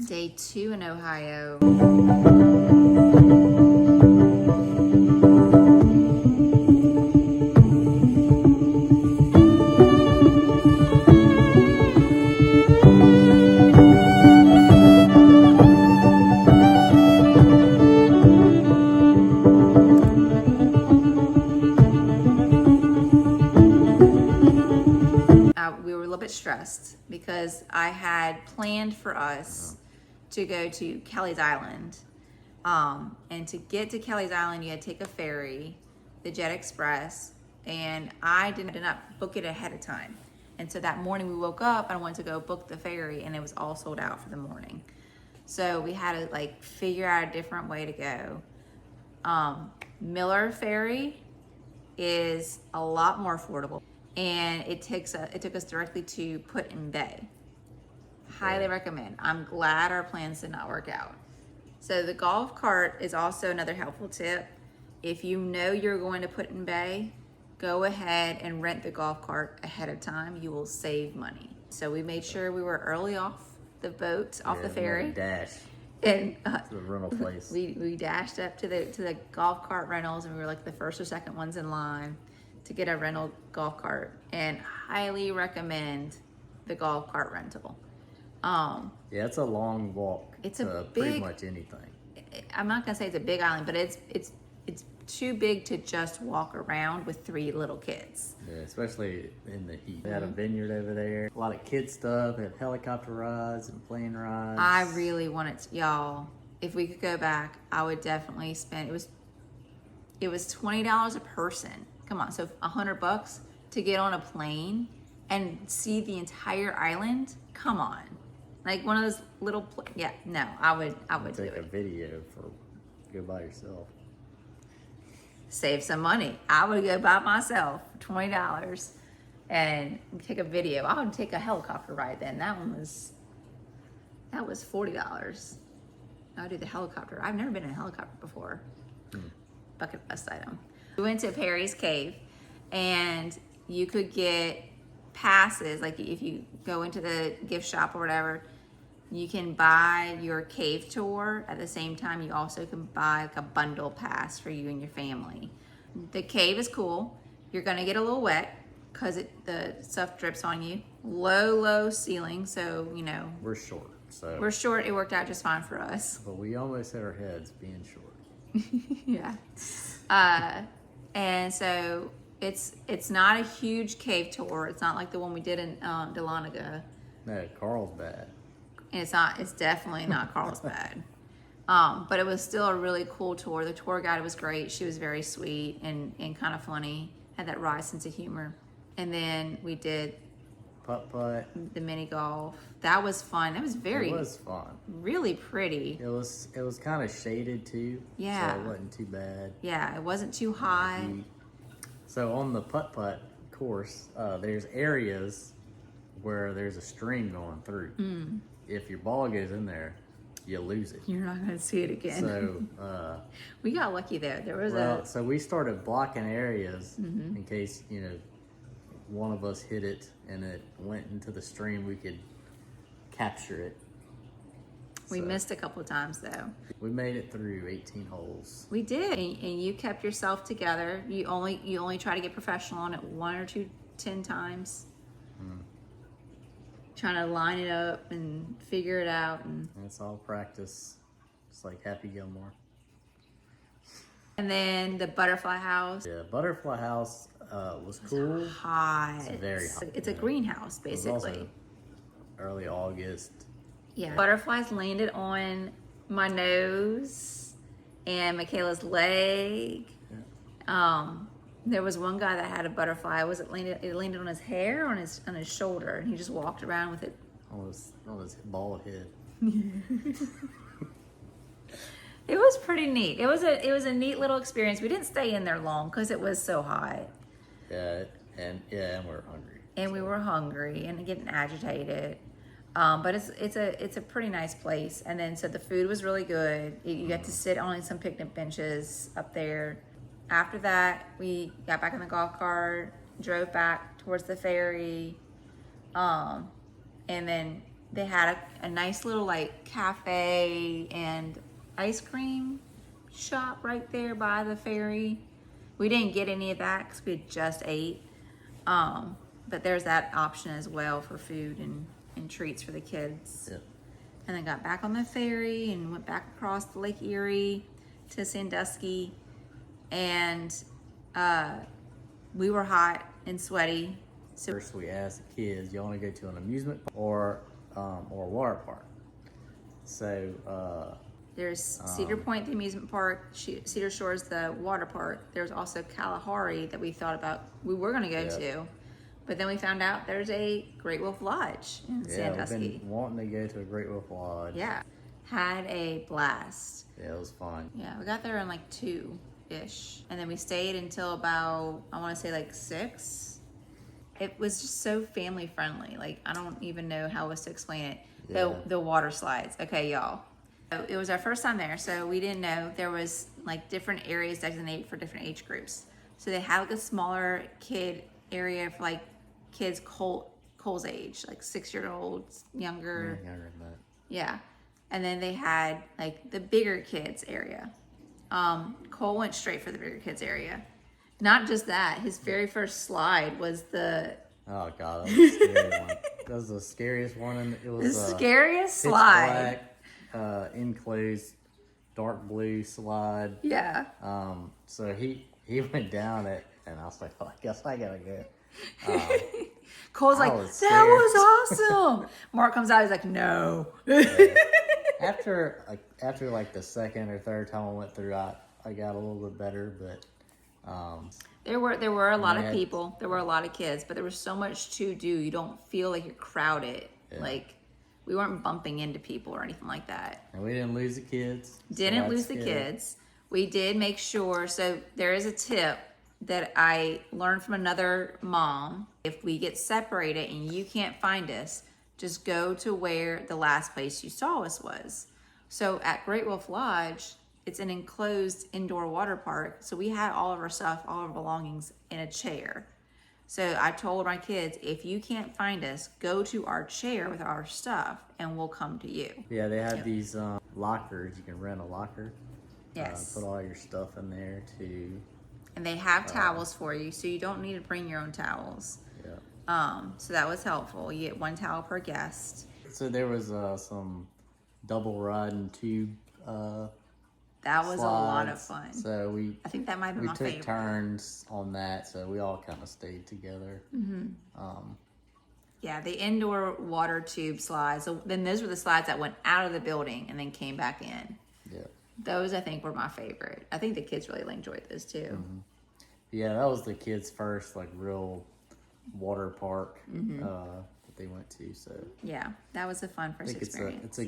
Day 2 in Ohio. We were a little bit stressed because I had planned for us to go to Kelly's Island. And to get to Kelly's Island, you had to take a ferry, the Jet Express, and I did not book it ahead of time. And so that morning we woke up, I wanted to go book the ferry, and it was all sold out for the morning. So we had to like figure out a different way to go. Miller Ferry is a lot more affordable, and it took us directly to Put-in Bay. Highly recommend. I'm glad our plans did not work out. So the golf cart is also another helpful tip. If you know you're going to Put-in Bay, go ahead and rent the golf cart ahead of time. You will save money. So we made sure we were early off the boat, off the ferry. Dash. And to the rental place. we dashed up to the golf cart rentals, and we were like the first or second ones in line to get a rental golf cart, and highly recommend the golf cart rental. Yeah, it's a long walk. It's to a pretty big- much anything. I'm not gonna say it's a big island, but it's too big to just walk around with 3 little kids. Yeah, especially in the heat. They had a vineyard over there. A lot of kid stuff. They had helicopter rides and plane rides. I really wanted to, y'all, if we could go back, I would definitely spend, it was $20 a person. Come on, so $100 to get on a plane and see the entire island. Come on, like one of those little, yeah, no, I would do take a it. video for go by yourself. Save some money. I would go by myself for $20 and take a video. I would take a helicopter ride then. That was $40. I would do the helicopter. I've never been in a helicopter before. Bucket list item. We went to Perry's Cave, and you could get passes. Like if you go into the gift shop or whatever, you can buy your cave tour. At the same time, you also can buy like a bundle pass for you and your family. The cave is cool. You're gonna get a little wet because the stuff drips on you. Low ceiling, so you know. We're short, so. We're short, it worked out just fine for us. But we almost hit our heads being short. Yeah. And so it's not a huge cave tour. It's not like the one we did in Dahlonega. No, Carl's bad. And it's definitely not Carlsbad. But it was still a really cool tour. The tour guide was great. She was very sweet and kind of funny, had that wry sense of humor. And then we did Putt-putt. the mini golf. That was fun. That was It was fun. really pretty. It was kind of shaded too. Yeah. So it wasn't too bad. Yeah, it wasn't too high. So on the putt-putt course, there's areas where there's a stream going through. If your ball goes in there, you lose it. You're not going to see it again. So we got lucky there. There was so we started blocking areas in case, one of us hit it and it went into the stream, we could capture it. We So missed a couple of times though. we made it through 18 holes. We did, and you kept yourself together. You only try to get professional on it 1 or 2 10 times. Trying to line it up and figure it out, and It's all practice. It's like Happy Gilmore. then the butterfly house. Yeah, Butterfly House was cool. Hot. It's very hot, It's a yeah. greenhouse It was basically. also early August. Yeah. Butterflies landed on my nose and Michaela's leg. There was one guy that had a butterfly. It landed on his hair or on his shoulder, and he just walked around with it. On his bald head. It was pretty neat. It was a neat little experience. We didn't stay in there long because it was so hot. Yeah, and we're hungry. And we were hungry and getting agitated. But it's a pretty nice place. And then so the food was really good. You got to sit on some picnic benches up there. After that, we got back in the golf cart, drove back towards the ferry, and then they had a nice little like cafe and ice cream shop right there by the ferry. We didn't get any of that because we had just ate. But there's that option as well for food and treats for the kids. Yep. And then got back on the ferry and went back across the Lake Erie to Sandusky. And we were hot and sweaty. So First, we asked the kids, "You want to go to an amusement park or a water park?" So there's Cedar Point, the amusement park, Cedar Shores, the water park. There's also Kalahari that we thought about we were going to go to. But then we found out there's a Great Wolf Lodge in Sandusky. We've been wanting to go to a Great Wolf Lodge. Yeah. Had a blast. Yeah, it was fun. Yeah, we got there in like 2-ish. And then we stayed until about, I want to say like 6. It was just so family friendly. Like, I don't even know how else to explain it. Yeah. The water slides. Okay, y'all. So it was our first time there, so we didn't know there was like different areas designated for different age groups. So they had like a smaller kid area for like kids Cole's age, like 6-year-olds, younger. Younger than that. Yeah. And then they had like the bigger kids area. Cole went straight for the bigger kids area. Not just that, his very first slide was the Oh god, that was a scary one. That was the scariest one. And it was scariest pitch slide. Black, enclosed, dark blue slide. Yeah. So he went down it, and I was like, "Oh, I guess I gotta go." Cole's like, was that scared. was awesome. Mark comes out, he's like, no. After like the second or third time I went through, I got a little bit better, but There were a lot of Yeah. people. There were a lot of kids, but there was so much to do. You don't feel like you're crowded. Yeah. Like we weren't bumping into people or anything like that. and we didn't lose the kids. so Didn't that's lose the good. kids. We did make sure. So there is a tip that I learned from another mom. If we get separated and you can't find us, just go to where the last place you saw us was. So at Great Wolf Lodge, it's an enclosed indoor water park. So we had all of our stuff, all of our belongings in a chair. So I told my kids, if you can't find us, go to our chair with our stuff and we'll come to you. Yeah, they had these lockers. You can rent a locker. Yes. Put all your stuff in there too. And they have towels for you, so you don't need to bring your own towels. Yeah. So that was helpful. You get 1 towel per guest. So there was some double ride and tube. That was a lot of slides. fun. So I think that might have been we my took favorite. turns on that, so we all kind of stayed together. Yeah, the indoor water tube slides. So then those were the slides that went out of the building and then came back in. Yeah. Those I think were my favorite. I think the kids really enjoyed those too. Yeah, that was the kids' first like real water park that they went to. So Yeah, that was a fun I first think experience. it's a